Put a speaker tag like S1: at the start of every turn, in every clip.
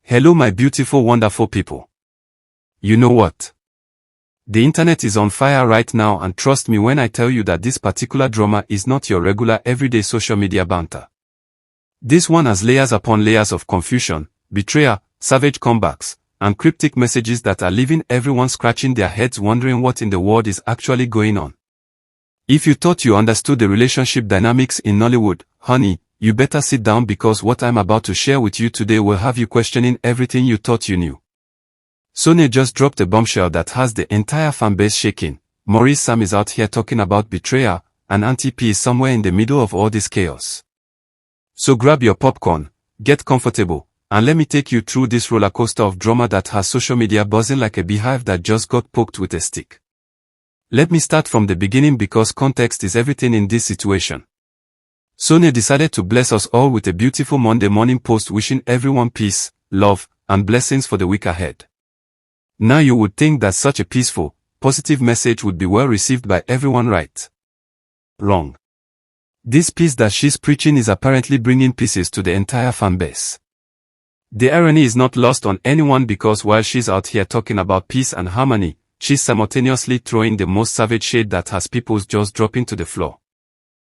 S1: Hello my beautiful wonderful people. You know what? The internet is on fire right now, and trust me when I tell you that this particular drama is not your regular everyday social media banter. This one has layers upon layers of confusion, betrayal, savage comebacks, and cryptic messages that are leaving everyone scratching their heads wondering what in the world is actually going on. If you thought you understood the relationship dynamics in Nollywood, honey, you better sit down, because what I'm about to share with you today will have you questioning everything you thought you knew. Sonia just dropped a bombshell that has the entire fanbase shaking. Maurice Sam is out here talking about betrayal, and Auntie P is somewhere in the middle of all this chaos. So grab your popcorn, get comfortable, and let me take you through this roller coaster of drama that has social media buzzing like a beehive that just got poked with a stick. Let me start from the beginning, because context is everything in this situation. Sonia decided to bless us all with a beautiful Monday morning post wishing everyone peace, love, and blessings for the week ahead. Now you would think that such a peaceful, positive message would be well received by everyone, right? Wrong. This peace that she's preaching is apparently bringing pieces to the entire fanbase. The irony is not lost on anyone, because while she's out here talking about peace and harmony, she's simultaneously throwing the most savage shade that has people's jaws dropping to the floor.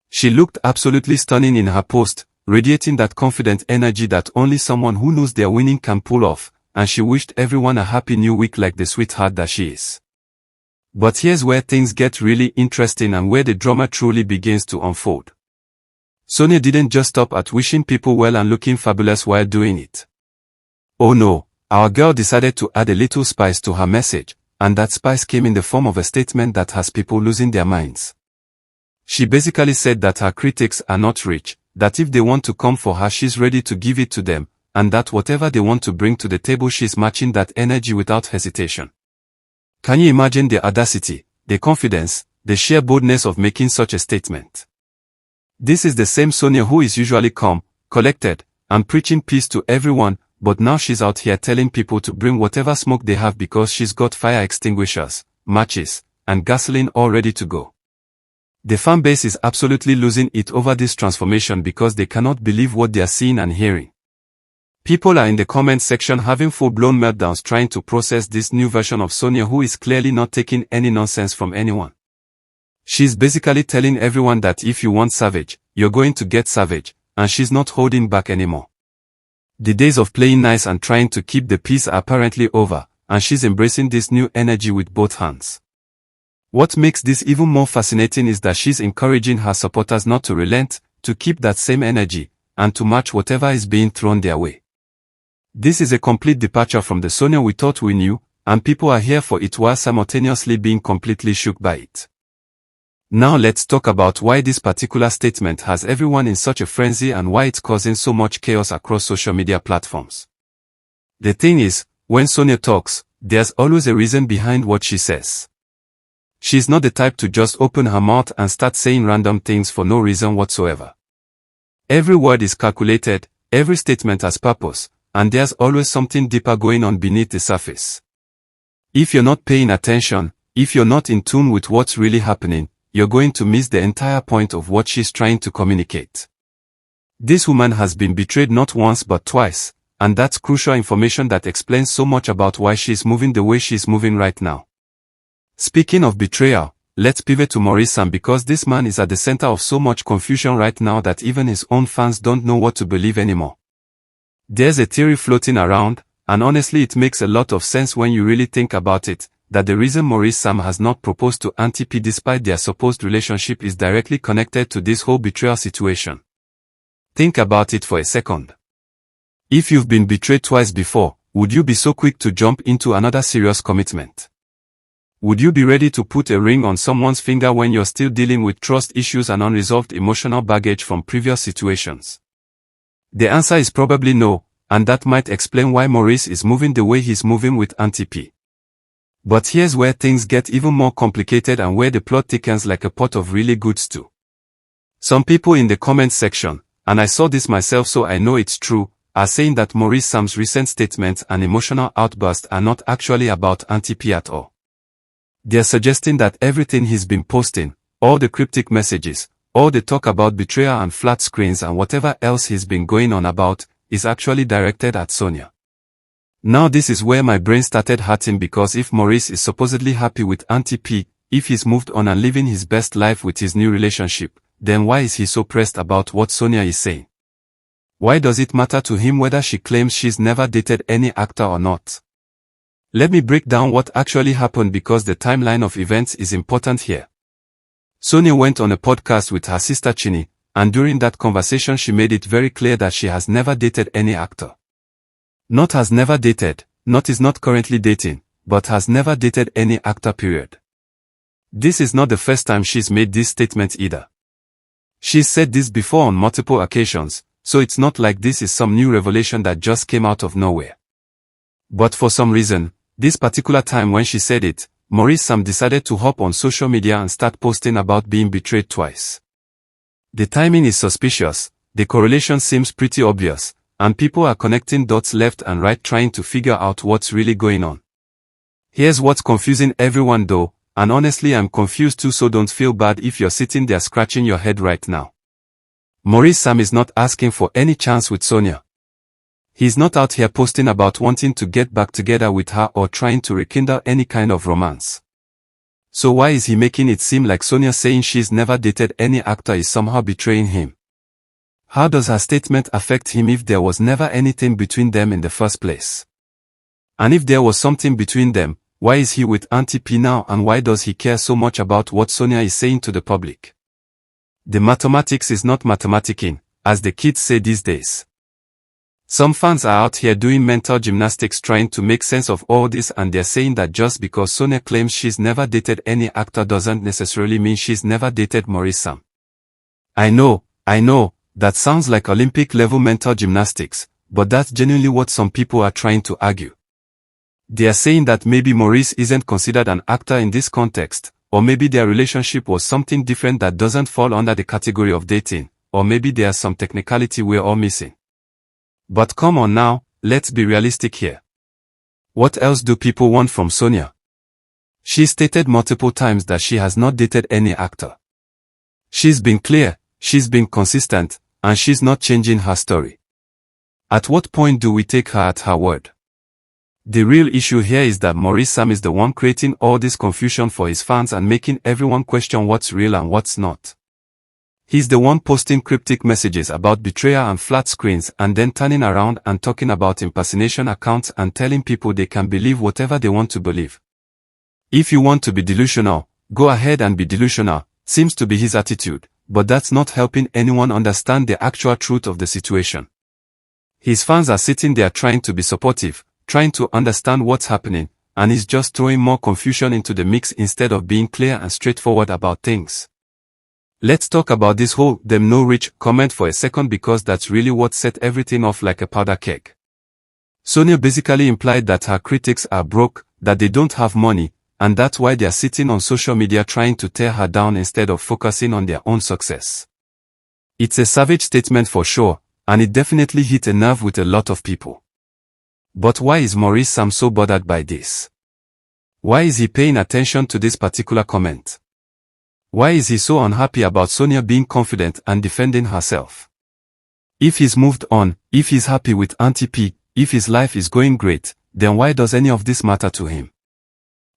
S1: She looked absolutely stunning in her post, radiating that confident energy that only someone who knows they're winning can pull off, and she wished everyone a happy new week like the sweetheart that she is. But here's where things get really interesting and where the drama truly begins to unfold. Sonia didn't just stop at wishing people well and looking fabulous while doing it. Oh no, our girl decided to add a little spice to her message, and that spice came in the form of a statement that has people losing their minds. She basically said that her critics are not rich, that if they want to come for her she's ready to give it to them, and that whatever they want to bring to the table she's matching that energy without hesitation. Can you imagine the audacity, the confidence, the sheer boldness of making such a statement? This is the same Sonia who is usually calm, collected, and preaching peace to everyone, but now she's out here telling people to bring whatever smoke they have because she's got fire extinguishers, matches, and gasoline all ready to go. The fanbase is absolutely losing it over this transformation because they cannot believe what they are seeing and hearing. People are in the comment section having full-blown meltdowns trying to process this new version of Sonia, who is clearly not taking any nonsense from anyone. She's basically telling everyone that if you want savage, you're going to get savage, and she's not holding back anymore. The days of playing nice and trying to keep the peace are apparently over, and she's embracing this new energy with both hands. What makes this even more fascinating is that she's encouraging her supporters not to relent, to keep that same energy, and to match whatever is being thrown their way. This is a complete departure from the Sonia we thought we knew, and people are here for it while simultaneously being completely shook by it. Now let's talk about why this particular statement has everyone in such a frenzy and why it's causing so much chaos across social media platforms. The thing is, when Sonia talks, there's always a reason behind what she says. She's not the type to just open her mouth and start saying random things for no reason whatsoever. Every word is calculated, every statement has purpose, and there's always something deeper going on beneath the surface. If you're not paying attention, if you're not in tune with what's really happening, you're going to miss the entire point of what she's trying to communicate. This woman has been betrayed not once but twice, and that's crucial information that explains so much about why she's moving the way she's moving right now. Speaking of betrayal, let's pivot to Maurice Sam, because this man is at the center of so much confusion right now that even his own fans don't know what to believe anymore. There's a theory floating around, and honestly it makes a lot of sense when you really think about it, that the reason Maurice Sam has not proposed to Auntie P despite their supposed relationship is directly connected to this whole betrayal situation. Think about it for a second. If you've been betrayed twice before, would you be so quick to jump into another serious commitment? Would you be ready to put a ring on someone's finger when you're still dealing with trust issues and unresolved emotional baggage from previous situations? The answer is probably no, and that might explain why Maurice is moving the way he's moving with Auntie P. But here's where things get even more complicated and where the plot thickens like a pot of really good stew. Some people in the comments section, and I saw this myself so I know it's true, are saying that Maurice Sam's recent statements and emotional outbursts are not actually about Auntie P at all. They're suggesting that everything he's been posting, all the cryptic messages, all the talk about betrayal and flat screens and whatever else he's been going on about, is actually directed at Sonia. Now this is where my brain started hurting, because if Maurice is supposedly happy with Auntie P, if he's moved on and living his best life with his new relationship, then why is he so pressed about what Sonia is saying? Why does it matter to him whether she claims she's never dated any actor or not? Let me break down what actually happened, because the timeline of events is important here. Sonia went on a podcast with her sister Chini, and during that conversation she made it very clear that she has never dated any actor. Not has never dated, not is not currently dating, but has never dated any actor, period. This is not the first time she's made this statement either. She's said this before on multiple occasions, so it's not like this is some new revelation that just came out of nowhere. But for some reason, this particular time when she said it, Maurice Sam decided to hop on social media and start posting about being betrayed twice. The timing is suspicious, the correlation seems pretty obvious, and people are connecting dots left and right trying to figure out what's really going on. Here's what's confusing everyone though, and honestly I'm confused too, so don't feel bad if you're sitting there scratching your head right now. Maurice Sam is not asking for any chance with Sonia. He's not out here posting about wanting to get back together with her or trying to rekindle any kind of romance. So why is he making it seem like Sonia saying she's never dated any actor is somehow betraying him? How does her statement affect him if there was never anything between them in the first place? And if there was something between them, why is he with Auntie P now, and why does he care so much about what Sonia is saying to the public? The mathematics is not mathematicking, as the kids say these days. Some fans are out here doing mental gymnastics trying to make sense of all this, and they're saying that just because Sonia claims she's never dated any actor doesn't necessarily mean she's never dated Maurice Sam. I know, that sounds like Olympic-level mental gymnastics, but that's genuinely what some people are trying to argue. They are saying that maybe Maurice isn't considered an actor in this context, or maybe their relationship was something different that doesn't fall under the category of dating, or maybe there's some technicality we're all missing. But come on now, let's be realistic here. What else do people want from Sonia? She stated multiple times that she has not dated any actor. She's been clear, she's been consistent, and she's not changing her story. At what point do we take her at her word? The real issue here is that Maurice Sam is the one creating all this confusion for his fans and making everyone question what's real and what's not. He's the one posting cryptic messages about betrayal and flat screens, and then turning around and talking about impersonation accounts and telling people they can believe whatever they want to believe. If you want to be delusional, go ahead and be delusional, seems to be his attitude, but that's not helping anyone understand the actual truth of the situation. His fans are sitting there trying to be supportive, trying to understand what's happening, and he's just throwing more confusion into the mix instead of being clear and straightforward about things. Let's talk about this whole "them no rich" comment for a second, because that's really what set everything off like a powder keg. Sonia basically implied that her critics are broke, that they don't have money, and that's why they're sitting on social media trying to tear her down instead of focusing on their own success. It's a savage statement for sure, and it definitely hit a nerve with a lot of people. But why is Maurice Sam so bothered by this? Why is he paying attention to this particular comment? Why is he so unhappy about Sonia being confident and defending herself? If he's moved on, if he's happy with Auntie P, if his life is going great, then why does any of this matter to him?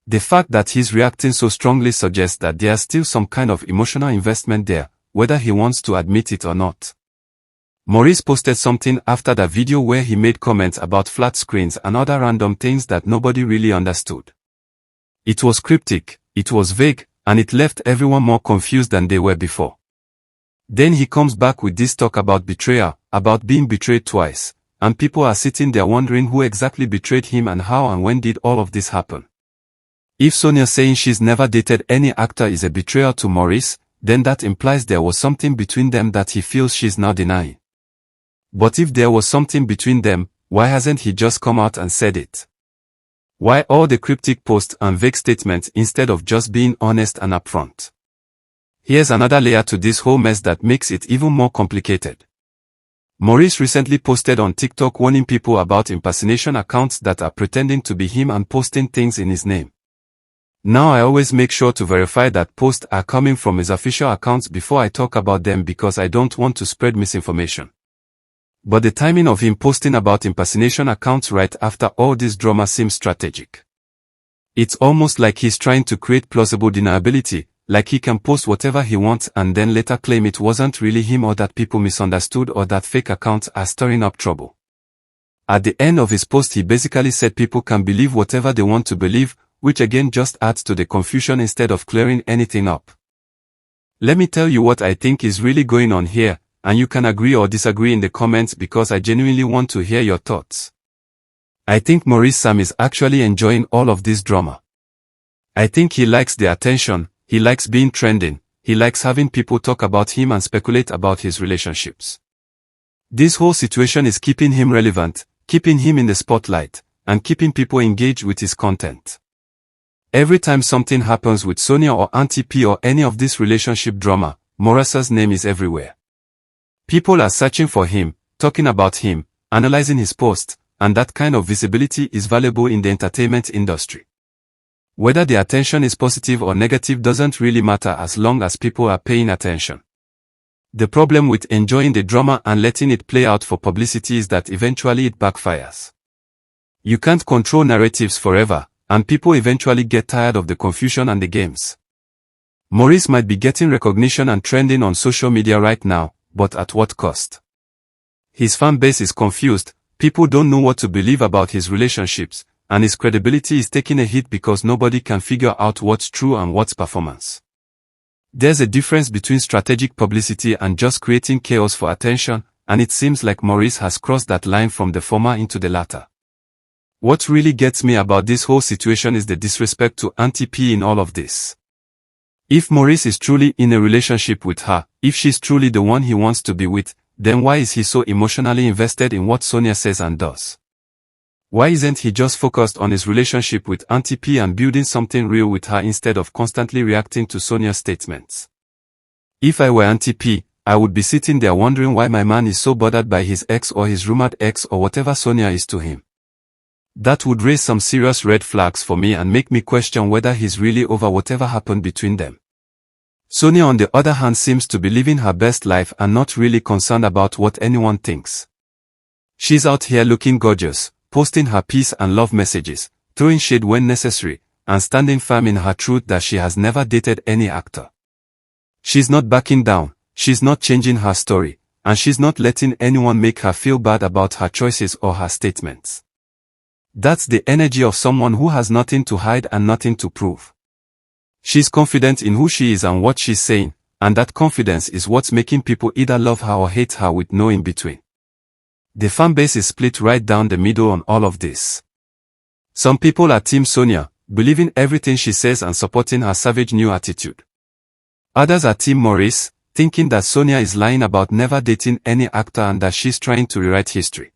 S1: The fact that he's reacting so strongly suggests that there's still some kind of emotional investment there, whether he wants to admit it or not. Maurice posted something after the video where he made comments about flat screens and other random things that nobody really understood. It was cryptic, it was vague, and it left everyone more confused than they were before. Then he comes back with this talk about betrayal, about being betrayed twice, and people are sitting there wondering who exactly betrayed him and how and when did all of this happen. If Sonia saying she's never dated any actor is a betrayal to Maurice, then that implies there was something between them that he feels she's now denying. But if there was something between them, why hasn't he just come out and said it? Why all the cryptic posts and vague statements instead of just being honest and upfront? Here's another layer to this whole mess that makes it even more complicated. Maurice recently posted on TikTok warning people about impersonation accounts that are pretending to be him and posting things in his name. Now I always make sure to verify that posts are coming from his official accounts before I talk about them, because I don't want to spread misinformation. But the timing of him posting about impersonation accounts right after all this drama seems strategic. It's almost like he's trying to create plausible deniability, like he can post whatever he wants and then later claim it wasn't really him or that people misunderstood or that fake accounts are stirring up trouble. At the end of his post he basically said people can believe whatever they want to believe, which again just adds to the confusion instead of clearing anything up. Let me tell you what I think is really going on here, and you can agree or disagree in the comments because I genuinely want to hear your thoughts. I think Maurice Sam is actually enjoying all of this drama. I think he likes the attention, he likes being trending, he likes having people talk about him and speculate about his relationships. This whole situation is keeping him relevant, keeping him in the spotlight, and keeping people engaged with his content. Every time something happens with Sonia or Auntie P or any of this relationship drama, Maurice's name is everywhere. People are searching for him, talking about him, analyzing his posts, and that kind of visibility is valuable in the entertainment industry. Whether the attention is positive or negative doesn't really matter as long as people are paying attention. The problem with enjoying the drama and letting it play out for publicity is that eventually it backfires. You can't control narratives forever, and people eventually get tired of the confusion and the games. Maurice might be getting recognition and trending on social media right now, but at what cost? His fan base is confused, people don't know what to believe about his relationships, and his credibility is taking a hit because nobody can figure out what's true and what's performance. There's a difference between strategic publicity and just creating chaos for attention, and it seems like Maurice has crossed that line from the former into the latter. What really gets me about this whole situation is the disrespect to Auntie P in all of this. If Maurice is truly in a relationship with her, if she's truly the one he wants to be with, then why is he so emotionally invested in what Sonia says and does? Why isn't he just focused on his relationship with Auntie P and building something real with her instead of constantly reacting to Sonia's statements? If I were Auntie P, I would be sitting there wondering why my man is so bothered by his ex or his rumored ex or whatever Sonia is to him. That would raise some serious red flags for me and make me question whether he's really over whatever happened between them. Sonia on the other hand seems to be living her best life and not really concerned about what anyone thinks. She's out here looking gorgeous, posting her peace and love messages, throwing shade when necessary, and standing firm in her truth that she has never dated any actor. She's not backing down, she's not changing her story, and she's not letting anyone make her feel bad about her choices or her statements. That's the energy of someone who has nothing to hide and nothing to prove. She's confident in who she is and what she's saying, and that confidence is what's making people either love her or hate her with no in between. The fanbase is split right down the middle on all of this. Some people are Team Sonia, believing everything she says and supporting her savage new attitude. Others are Team Maurice, thinking that Sonia is lying about never dating any actor and that she's trying to rewrite history.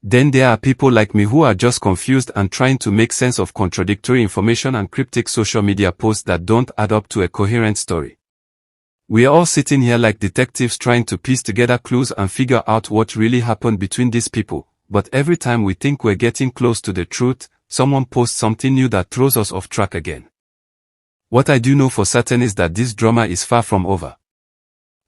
S1: Then there are people like me who are just confused and trying to make sense of contradictory information and cryptic social media posts that don't add up to a coherent story. We are all sitting here like detectives trying to piece together clues and figure out what really happened between these people, but every time we think we're getting close to the truth, someone posts something new that throws us off track again. What I do know for certain is that this drama is far from over.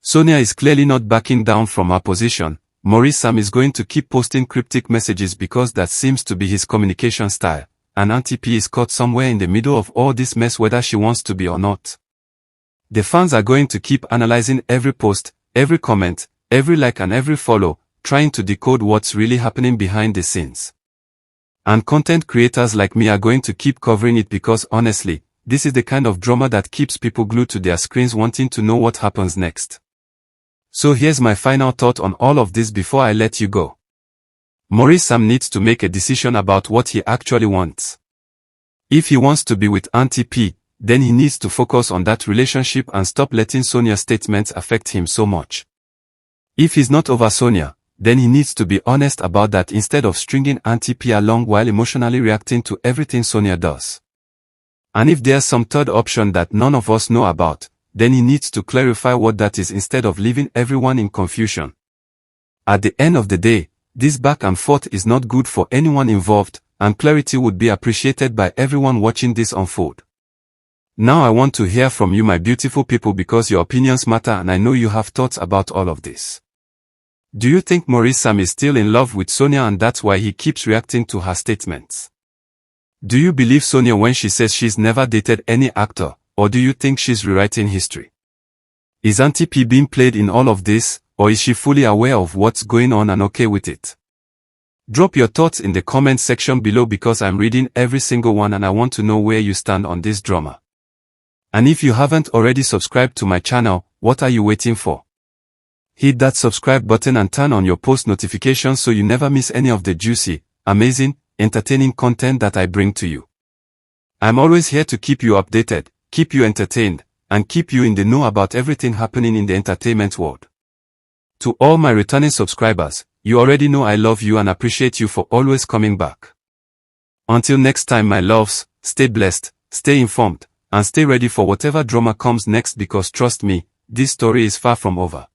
S1: Sonia is clearly not backing down from her position. Maurice Sam is going to keep posting cryptic messages because that seems to be his communication style, and Auntie P is caught somewhere in the middle of all this mess whether she wants to be or not. The fans are going to keep analyzing every post, every comment, every like and every follow, trying to decode what's really happening behind the scenes. And content creators like me are going to keep covering it because honestly, this is the kind of drama that keeps people glued to their screens wanting to know what happens next. So here's my final thought on all of this before I let you go. Maurice Sam needs to make a decision about what he actually wants. If he wants to be with Auntie P, then he needs to focus on that relationship and stop letting Sonia's statements affect him so much. If he's not over Sonia, then he needs to be honest about that instead of stringing Auntie P along while emotionally reacting to everything Sonia does. And if there's some third option that none of us know about, then he needs to clarify what that is instead of leaving everyone in confusion. At the end of the day, this back and forth is not good for anyone involved, and clarity would be appreciated by everyone watching this unfold. Now I want to hear from you, my beautiful people, because your opinions matter and I know you have thoughts about all of this. Do you think Maurice Sam is still in love with Sonia and that's why he keeps reacting to her statements? Do you believe Sonia when she says she's never dated any actor, or do you think she's rewriting history? Is Auntie P being played in all of this, or is she fully aware of what's going on and okay with it? Drop your thoughts in the comment section below because I'm reading every single one and I want to know where you stand on this drama. And if you haven't already subscribed to my channel, what are you waiting for? Hit that subscribe button and turn on your post notifications so you never miss any of the juicy, amazing, entertaining content that I bring to you. I'm always here to keep you updated, keep you entertained, and keep you in the know about everything happening in the entertainment world. To all my returning subscribers, you already know I love you and appreciate you for always coming back. Until next time my loves, stay blessed, stay informed, and stay ready for whatever drama comes next because trust me, this story is far from over.